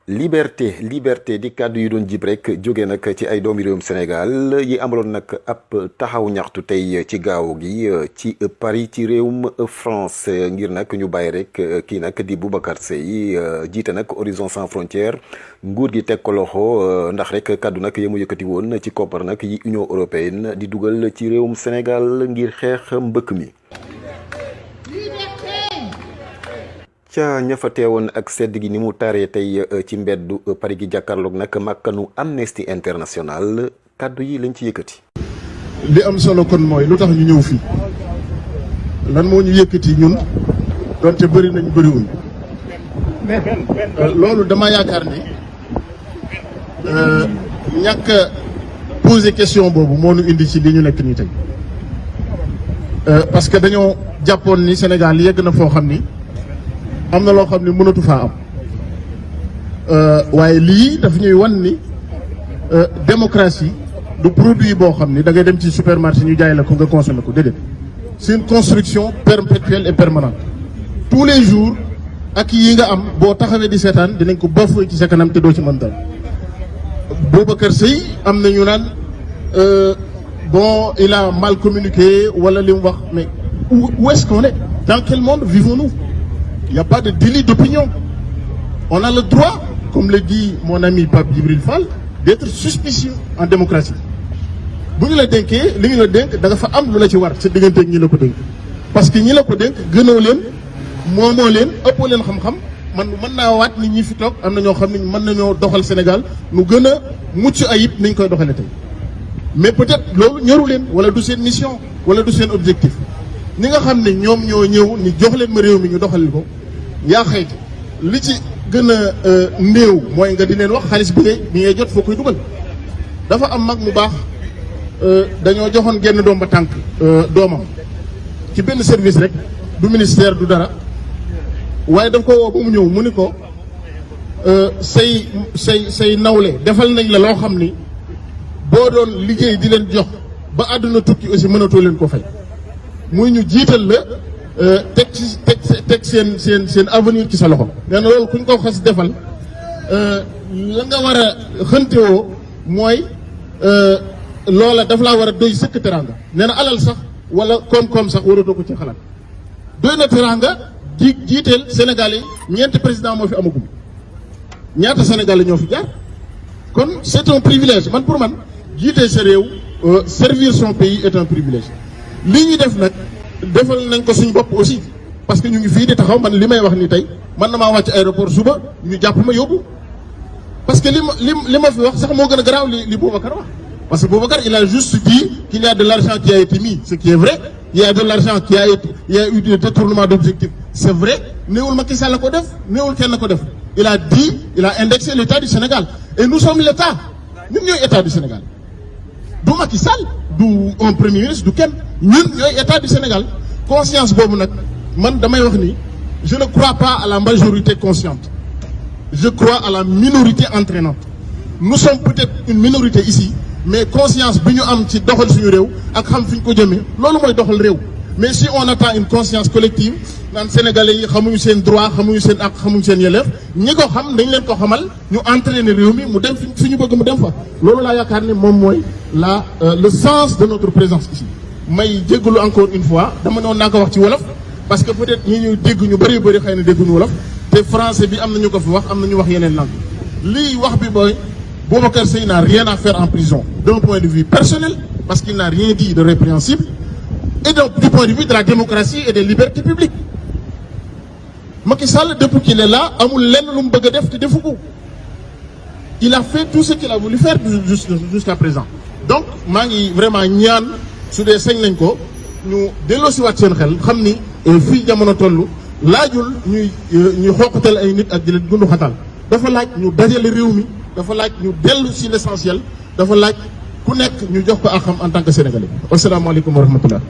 liberté di kàddu yu doon jib rek jóge nag ci ay doomi réewum Sénégal yi amaloon nag ab taxaw ñaxtu tey ci gaaw gi ci Paris ci réewum France ngir nag ñu bàyyi rek kii nag di Boubacar Seye jiite nag Horizon Sans Frontières nguur gi teg ko loxo ndax rek kàddu nag yemu yëkkati woon ci koppar nag yi Union européenne di dugal ci réewum Sénégal ngir xeex mbëkk mi. ca ña fa teewoon ak sedd gi ni mu taree tey ci mbeddu Paris gi jàkkaarloog nag màkkanu Amnesty International kàddu yi lañ ci yëkkati. li am solo kon mooy lu tax ñu ñëw fii lan moo ñu yëkkati ñun donte bëri nañ bëriwul loolu dama yaakaar ni ñàkk a poser question boobu moo ñu indi ci li ñu nekk nii tey parce que dañoo jàppoon ni Sénégal yegg na foo xam ni. am na loo xam ne mënatu faa am waaye lii daf ñuy wan ni démocratie du produit boo xam ni da ngay dem ci supermarché ñu jaay la ko nga consommer ko déedéet c'est une construction perpétuelle et permanente tous les jours ak yi nga am boo taxawee di seetaan dinañ ko bafoué ci sa kanam te doo ci mën dara Boubacar Seye am na ñu naan bon il a mal communiqué wala li mu wax mais où est-ce qu'on est dans quel monde vivons-nous? Il n'y a pas de délit d'opinion. On a le droit, comme le dit mon ami Pape Djibril Fall, d'être suspicieux en démocratie. Bu ñu la dénkee li ñu la dénk da nga fa am lu la ci war sa diggante ak ñi la ko dénk parce que ñi la ko dénk gënoo leen moomoo leen ëppoo leen xam-xam man mën naa waat nit ñi fi toog am na ñoo xam ne mën nañoo doxal Sénégal nu gën a mucc ayib ni ñu koy doxalee tey mais peut-être loolu ñoru leen wala du seen mission wala du seen objectif ñi nga xam ne ñoom ñoo ñëw ni jox leen ma réew mi ñu doxalil ko yaa xayti li ci gën a néew mooy nga di leen wax xaalis bi ngay jot foo koy dugal dafa am mag mu baax dañoo joxoon genn doom ba tànk doomam ci benn service rek du ministère du dara waaye daf ko woo ba mu ñëw mu ni ko say nawle defal nañ la loo xam ni boo doon liggéey di leen jox ba àdduna tukki aussi mënatoo leen ko fay muy ñu jiital la teg seen avenir ci sa loxo nee na loolu kuñ ko xas defal la nga war a xëntewoo mooy loola daf laa war a doy sëkk teranga nee na alal sax wala koom-koom sax waratoo ko ci xalaat doy na teranga jiiteel Sénégal yi ñeenti président moo fi amagum ñaata Sénégal yi ñoo fi jaar kon c'est un privilège man pour man jiitee sa réew servir son pays est un privilège lii ñu def nag defal nañ ko suñ bopp aussi parce que ñu ngi fii di taxaw man li may wax ni tey man na maa wàcc aéroport suba ñu jàpp ma yóbbu parce que li ma fi wax sax moo gën a garaaw li Boubacar wax parce que Boubacar il a juste dit qu'il y a de l'argent qui a été mis ce qui est vrai il y a de l'argent il y a eu des détournements d'objectifs c'est vrai néewul Macky Sall la ko def néewul kenn ko def il a dit il a indexé l'État du Sénégal et nous sommes l'État ñun ñooy État du Sénégal du Macky Sall du un premier ministre du kenn ñun ñooy État du Sénégal conscience boobu nag man damay wax ni je ne crois pas à la majorité consciente je crois à la minorité entraînante nous sommes peut-être une minorité ici mais conscience bi ñu am ci doxal suñu réew ak xam fi ñu ko jëmee loolu mooy doxal réew mais si on attend une conscience collective naan sénégalais yi xamuñu seen droit xamuñu seen ak xamuñu seen yelleef ñi ko xam dañ leen ko xamal ñu entraîner réew mi mu dem fi ñu bëgg mu dem fa loolu laa yaakaar ne moom mooy le sens de notre présence ici may jéggalu encore une fois dama noonu naa ko wax ci wolof parce que peut-être ñi ñuy dégg ñu bëri xëy na dégguñu wolof te français bi am na ñu ko fi wax am na ñu wax yeneen langue lii wax bi mooy Boubacar Seye n'a rien à faire en prison d'un point de vue personnel parce qu'il n'a rien dit de répréhensible et donc du point de vue de la démocratie et des libertés publiques Macky Sall depuis qu'il est là amul lenn lu mu bëgg a def te defu ko il a fait tout ce qu'il a voulu faire jusqu'à présent donc maa ngi vraiment ñaan su dee sañ nañ ko ñu delloosiwaat seen xel xam ni fii jamono toll laajul ñuy xooqatal ay nit ak di leen gundu xatal dafa laaj ñu dajale réew mi dafa laaj ñu dellu ci l'essentiel dafa laaj ku nekk ñu jox ko àqam en tant que sénégalais asalaamaaleykum wa rahmatullah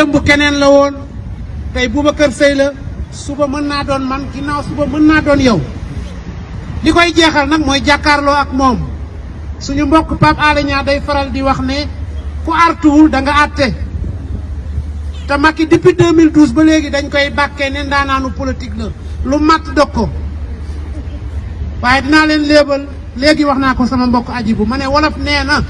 démb keneen la woon tey Boubacar Seye la suba mën naa doon man ginnaaw suba mën naa doon yow li koy jeexal nag mooy jàkkaarloo ak moom suñu mbokk Pape Alé Niang day faral di wax ne ku artuwul da nga àtte te Macky depuis 2012 ba léegi dañ koy bàkkee ne ndaanaanu politique la lu matt dog ko waaye dinaa leen léebal léegi wax naa ko sama mbokk Ajibu ma ne wolof nee na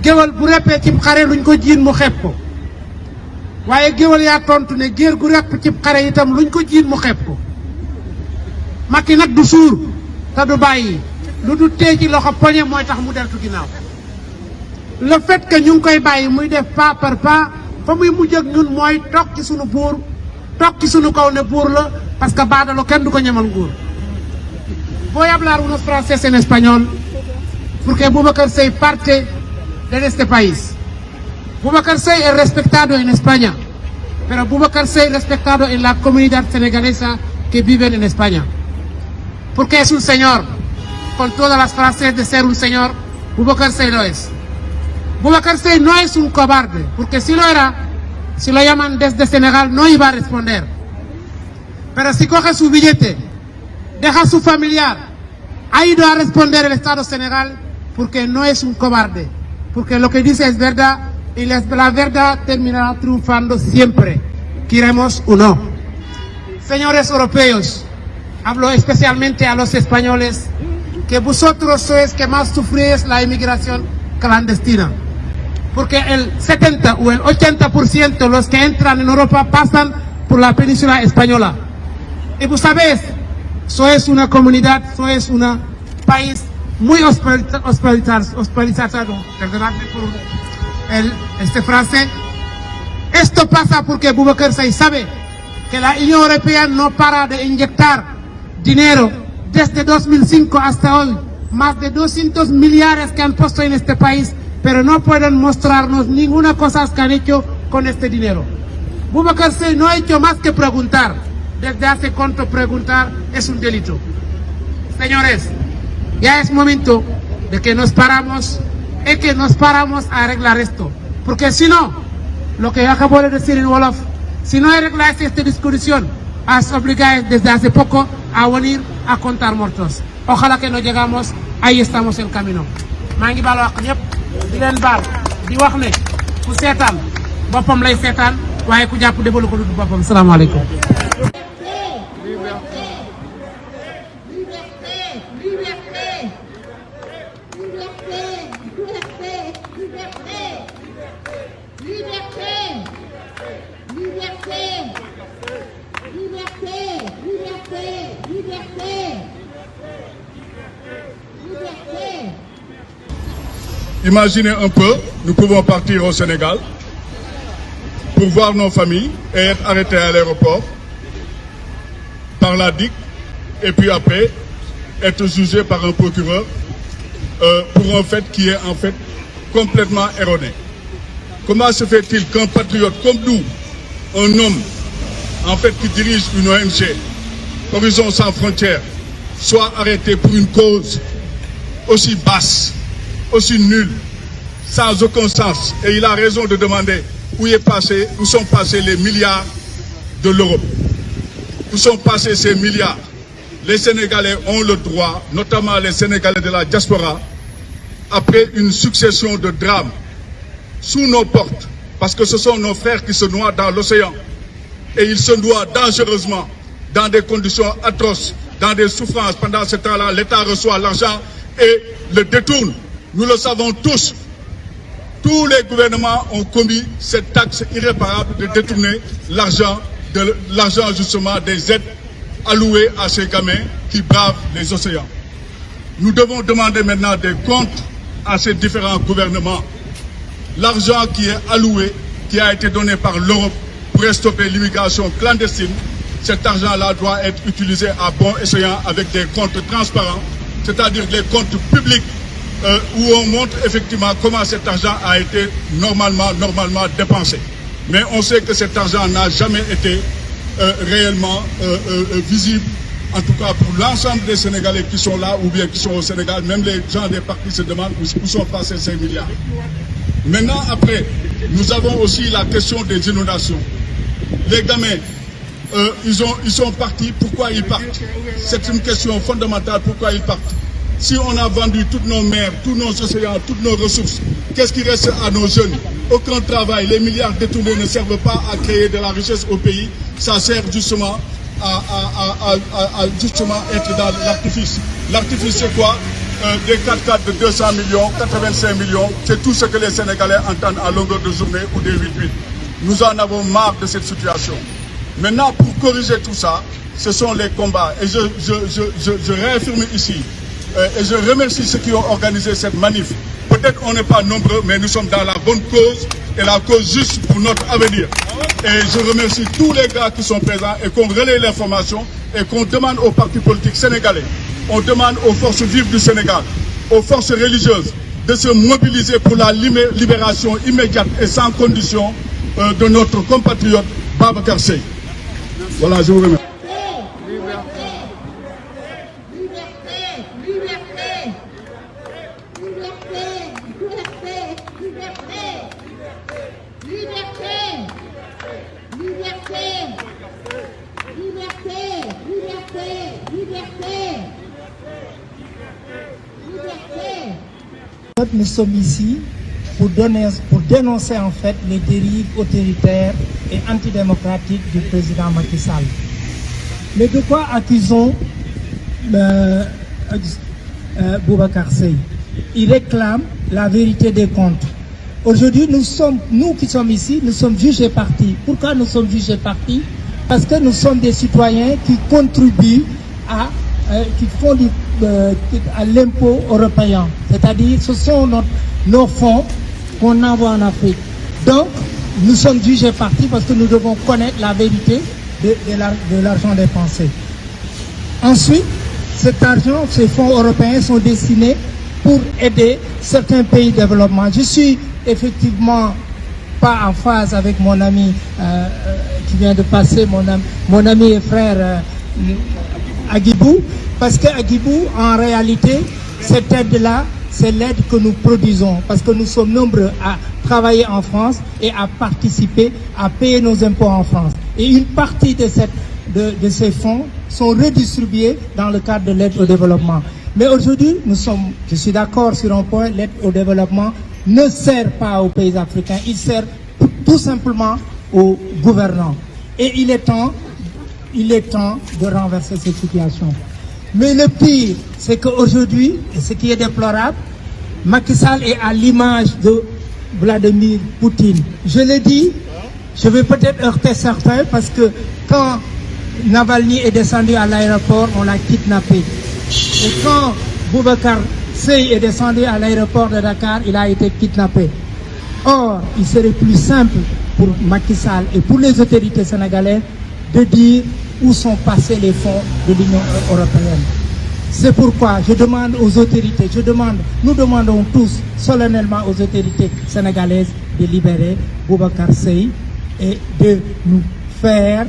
géwal bu reppee cib xare luñ ko jiin mu xeeb ko waaye géwal yaa tontu ne géer gu repp cib xare itam luñ ko jiin mu xeeb ko Macky nag du suur te du bàyyi lu du tee ci loxo poñe mooy tax mu deltu ginnaaw le fait que ñu ngi koy bàyyi muy def pas par pas fa muy mujj ak ñun mooy toog ci sunu buur toog ci sunu kaw ne buur la parce que baadalo kenn du ko ñemal nguur. Voy a hablar unos frases en español porque Boubacar Seye parte de este país. Boubacar Seye es respetado en España, pero Boubacar Seye es respetado en la comunidad senegalesa que viven en España. Porque es un señor, con todas las frases de ser un señor, Boubacar Seye lo es. Boubacar Seye no es un cobarde, porque si lo era, si lo llaman desde Senegal no iba a responder. Pero si coge su billete, deja a su familiar, ha ido a responder el Estado Senegal porque no es un cobarde, porque lo que dice es verdad y la verdad terminará triunfando siempre, queremos o no. Señores europeos, hablo especialmente a los españoles, que vosotros sois que más sufrís la inmigración clandestina, porque el 70 o el 80% de los que entran en Europa pasan por la península española. Y vos sabéis, sois una comunidad, sois un país muy hospitalizado. Perdonadme por esta frase. Esto pasa porque Boubacar Seye sabe que la Unión Europea no para de inyectar dinero desde 2005 hasta hoy. Más de 200 millones que han puesto en este país, pero no pueden mostrarnos ninguna cosa que han hecho con este dinero. Boubacar Seye no ha hecho más que preguntar. Desde hace cuánto preguntar es un delito. Señores, ya es momento de que nos paramos y que nos paramos a arreglar esto. Porque si no, lo que acabo de decir en Wolof, si no arregláis esta discusión, os obligáis desde hace poco a venir a contar muertos. Ojalá que no llegamos, ahí estamos en camino. maa ngi baal wax ñëpp di leen baal di wax ne ku seetaan boppam lay seetaan waaye ku jàpp defalu ko lu dul boppam. Salaamaaleykum. Imaginez un peu, nous pouvons partir au Sénégal pour voir nos familles et être arrêtés à l'aéroport par la DIC et puis après être jugés par un procureur pour un fait qui est en fait complètement erroné. Comment se fait-il qu'un patriote comme nous, un homme en fait qui dirige une ONG, Horizon Sans Frontières, soit arrêté pour une cause aussi basse, aussi nul, sans aucun sens. Et il a raison de demander où sont passés les milliards de l'Europe. Où sont passés ces milliards? Les Sénégalais ont le droit, notamment les Sénégalais de la diaspora, après une succession de drames sous nos portes, parce que ce sont nos frères qui se noient dans l'océan. Et ils se noient dangereusement, dans des conditions atroces, dans des souffrances. Pendant ce temps-là, l'État reçoit l'argent et le détourne. Nous le savons tous. Tous les gouvernements ont commis cette taxe irréparable de détourner l'argent justement des aides allouées à ces gamins qui bravent les océans. Nous devons demander maintenant des comptes à ces différents gouvernements. L'argent qui est alloué, qui a été donné par l'Europe pour stopper l'immigration clandestine, cet argent-là doit être utilisé à bon escient avec des comptes transparents, c'est-à-dire des comptes publics où on montre effectivement comment cet argent a été normalement dépensé. Mais on sait que cet argent n'a jamais été réellement visible, en tout cas pour l'ensemble des Sénégalais qui sont là ou bien qui sont au Sénégal. Même les gens des partis se demandent où sont passés ces milliards. Maintenant, après Nous avons aussi la question des inondations. Les gamins, ils sont partis, pourquoi ils partent? C'est une question fondamentale, pourquoi ils partent? Si on a vendu toutes nos mers, tous nos océans, toutes nos ressources, qu'est-ce qui reste à nos jeunes? Aucun travail, les milliards détournés ne servent pas à créer de la richesse au pays, ça sert justement à être dans l'artifice. L'artifice c'est quoi? Des 4x4 de 200 millions, 85 millions, c'est tout ce que les Sénégalais entendent à longueur de journée ou des 8-8. Nous en avons marre de cette situation. Maintenant, pour corriger tout ça, ce sont les combats. Et je réaffirme ici, et je remercie ceux qui ont organisé cette manif. Peut-être on n'est pas nombreux, mais nous sommes dans la bonne cause et la cause juste pour notre avenir. Et je remercie tous les gars qui sont présents et qu'on relaie l'information et qu'on demande aux partis politiques sénégalais, on demande aux forces vives du Sénégal, aux forces religieuses de se mobiliser pour la libération immédiate et sans condition de notre compatriote Babacar Seye. Voilà, je vous remercie. Nous sommes ici pour dénoncer en fait les dérives autoritaires et antidémocratiques du président Macky Sall. Mais de quoi accusons Boubacar Seye? Il réclame la vérité des comptes. Aujourd'hui, nous qui sommes ici, nous sommes jugés partis. Pourquoi nous sommes jugés partis? Parce que nous sommes des citoyens qui contribuent qui font à l'impôt européen. C'est-à-dire, ce sont nos fonds qu'on envoie en Afrique. Donc, nous sommes jugés partis parce que nous devons connaître la vérité de l'argent dépensé. Ensuite, cet argent, ces fonds européens sont destinés pour aider certains pays de développement. Je suis effectivement pas en phase avec mon ami qui vient de passer, mon ami et frère Aguibou, parce que Aguibou, en réalité, cette aide-là, c'est l'aide que nous produisons, parce que nous sommes nombreux à travailler en France et à participer, à payer nos impôts en France. Et une partie de ces fonds sont redistribués dans le cadre de l'aide au développement. Mais aujourd'hui, je suis d'accord sur un point, l'aide au développement ne sert pas aux pays africains, il sert tout simplement aux gouvernants. Et il est temps de renverser cette situation. Mais le pire, c'est qu'aujourd'hui, et ce qui est déplorable, Macky Sall est à l'image de Vladimir Poutine. Je le dis, je vais peut-être heurter certains parce que quand Navalny est descendu à l'aéroport, on l'a kidnappé. Et quand Boubacar Seye est descendu à l'aéroport de Dakar, il a été kidnappé. Or, il serait plus simple pour Macky Sall et pour les autorités sénégalaises de dire où sont passés les fonds de l'Union européenne. C'est pourquoi je demande aux autorités, nous demandons tous solennellement aux autorités sénégalaises de libérer Boubacar Seye et de nous faire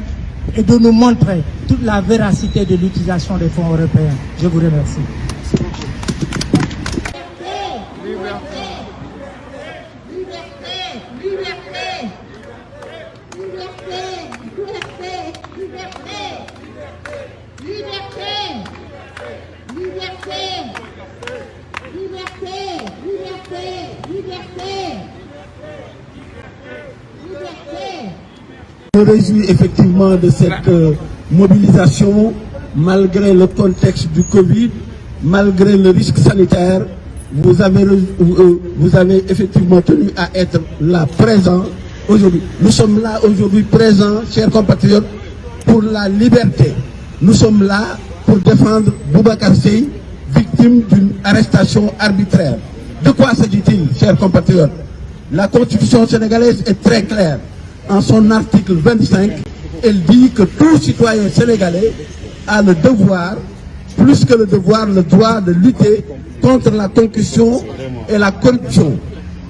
et de nous montrer toute la véracité de l'utilisation des fonds européens. Je vous remercie. Je me réjouis effectivement de cette mobilisation, malgré le contexte du Covid, malgré le risque sanitaire. Vous avez effectivement tenu à être là, présent aujourd'hui. Nous sommes là aujourd'hui présents, chers compatriotes, pour la liberté. Nous sommes là pour défendre Boubacar Seye, victime d'une arrestation arbitraire. De quoi s'agit-il, chers compatriotes? La Constitution sénégalaise est très claire. En son article 25, elle dit que tout citoyen sénégalais a le devoir, plus que le devoir, le droit de lutter contre la concussion et la corruption.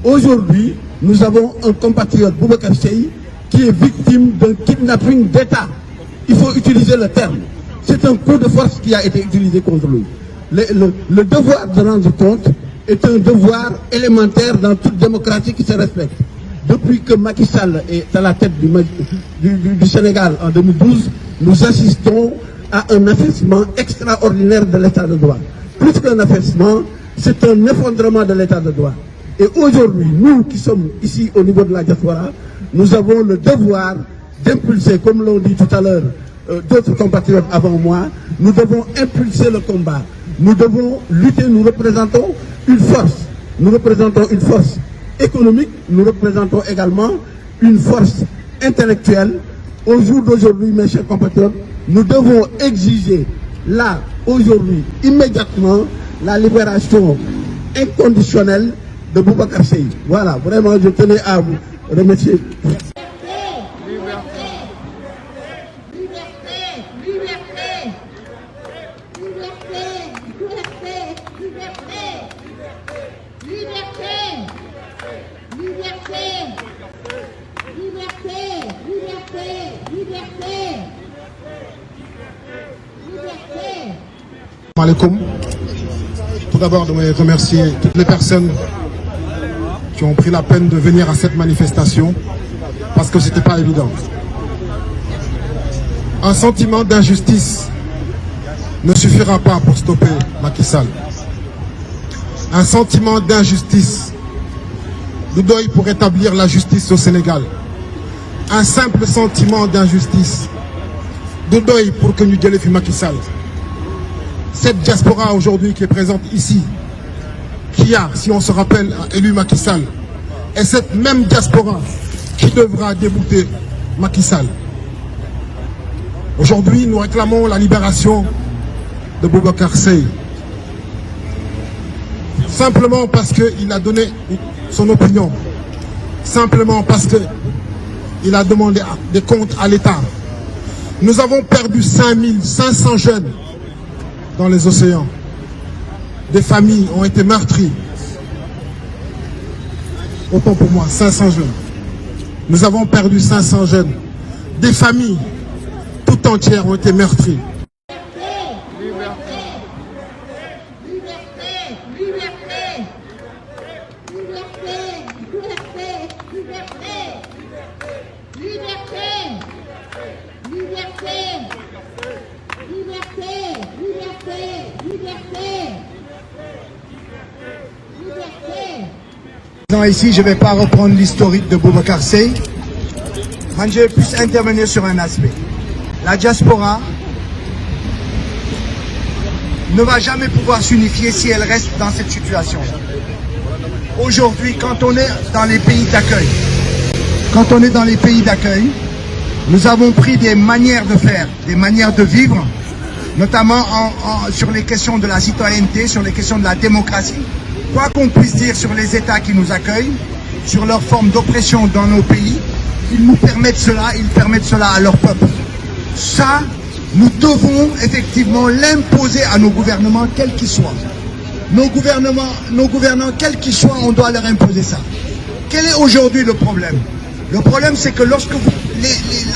Aujourd'hui, nous avons un compatriote, Boubacar Seye, qui est victime d'un kidnapping d'État. Il faut utiliser le terme. C'est un coup de force qui a été utilisé contre lui. Le devoir de rendre compte est un devoir élémentaire dans toute démocratie qui se respecte. depuis que Macky Sall est à la tête du Sénégal en 2012, nous assistons à un affaissement extraordinaire de l'état de droit. Plus qu'un affaissement, c'est un effondrement de l'état de droit. Et aujourd'hui, nous qui sommes ici au niveau de la diaspora, nous avons le devoir d'impulser, comme l'ont dit tout à l'heure d'autres compatriotes avant moi, nous devons impulser le combat. Nous devons lutter, nous représentons une force. Nous représentons une force économique, nous représentons également une force intellectuelle. Au jour d'aujourd'hui, mes chers compatriotes, nous devons exiger, là, aujourd'hui, immédiatement, la libération inconditionnelle de Boubacar Seye. Voilà, vraiment, je tenais à vous remercier. Alaikum. Tout d'abord, je voudrais remercier toutes les personnes qui ont pris la peine de venir à cette manifestation parce que ce n'était pas évident. Un sentiment d'injustice ne suffira pas pour stopper Macky Sall. Un sentiment d'injustice nous doit pour établir la justice au Sénégal. Un simple sentiment d'injustice nous doit pour que nous déléfions Macky Sall. Cette diaspora aujourd'hui qui est présente ici, qui a, si on se rappelle, élu Macky Sall, est cette même diaspora qui devra débouter Macky Sall. Aujourd'hui, nous réclamons la libération de Boubacar Seye. Simplement parce qu'il a donné son opinion. Simplement parce qu'il a demandé des comptes à l'État. Nous avons perdu 5500 jeunes dans les océans. Des familles ont été meurtries. Autant pour moi, 500 jeunes. Nous avons perdu 500 jeunes. Des familles tout entières ont été meurtries. Ici, je ne vais pas reprendre l'historique de Boubacar Seye. Je vais plus intervenir sur un aspect. La diaspora ne va jamais pouvoir s'unifier si elle reste dans cette situation. Aujourd'hui, quand on est dans les pays d'accueil, nous avons pris des manières de faire, des manières de vivre, notamment sur les questions de la citoyenneté, sur les questions de la démocratie. Quoi qu'on puisse dire sur les États qui nous accueillent, sur leur forme d'oppression dans nos pays, ils nous permettent cela, ils permettent cela à leur peuple. Ça, nous devons effectivement l'imposer à nos gouvernements, quels qu'ils soient. Nos gouvernants, quels qu'ils soient, on doit leur imposer ça. Quel est aujourd'hui le problème? Le problème, c'est que lorsque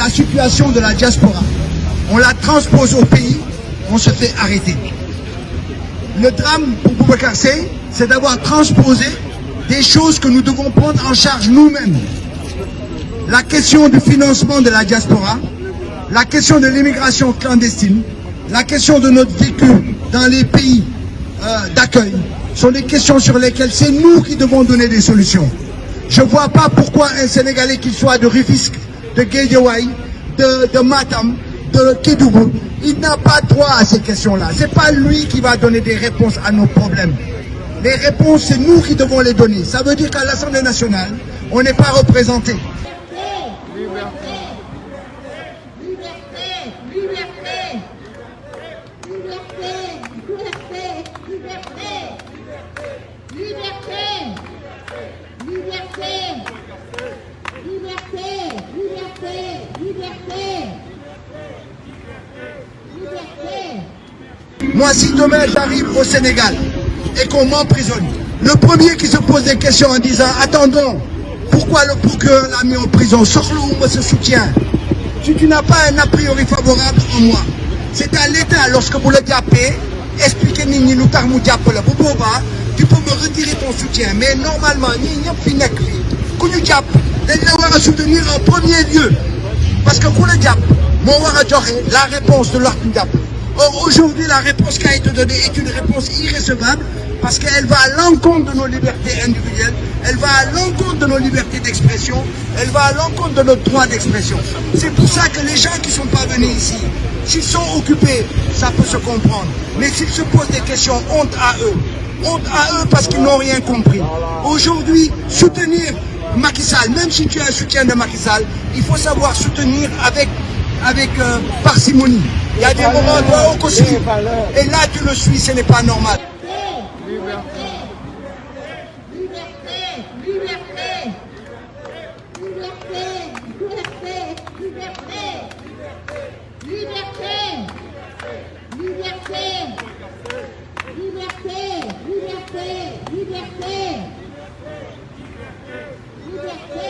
la situation de la diaspora, on la transpose au pays, on se fait arrêter. Le drame pour Boubacar Seye, c'est d'avoir transposé des choses que nous devons prendre en charge nous-mêmes. La question du financement de la diaspora, la question de l'immigration clandestine, la question de notre vécu dans les pays d'accueil, sont des questions sur lesquelles c'est nous qui devons donner des solutions. Je ne vois pas pourquoi un Sénégalais, qu'il soit de Rufisque, de Guédiawaye, de Matam, de Kédougou, il n'a pas droit à ces questions-là. Ce n'est pas lui qui va donner des réponses à nos problèmes. Les réponses, c'est nous qui devons les donner. Ça veut dire qu'à l'Assemblée nationale, on n'est pas représenté. Moi, si demain j'arrive au Sénégal et qu'on m'emprisonne, le premier qui se pose des questions en disant « Attendons, pourquoi le procureur l'a mis en prison? Sors-le, moi ce soutien. » Si tu n'as pas un a priori favorable en moi, c'est à l'État, lorsque vous le diapez, expliquez Nini nous diapé, tu peux me retirer ton soutien. Mais normalement, ku ñu jàpp dañ la war a soutenir en premier lieu parce que ku la jàpp moo war a joxe la réponse de leur jàpp. Or aujourd'hui la réponse qui a été donnée est une réponse irrecevable parce qu'elle va à l'encontre de nos libertés individuelles, elle va à l'encontre de nos libertés d'expression, elle va à l'encontre de notre droit d'expression. C'est pour ça que les gens qui sont pas venus ici, s'ils sont occupés, ça peut se comprendre. Mais s'ils se posent des questions, honte à eux. Honte à eux parce qu'ils n'ont rien compris. Aujourd'hui, soutenir Macky Sall, même si tu es un soutien de Macky Sall, il faut savoir soutenir avec parcimonie. Il y a des moments où on doit suivre. Et là, tu le suis, ce n'est pas normal. Liberté, liberté, liberté, liberté.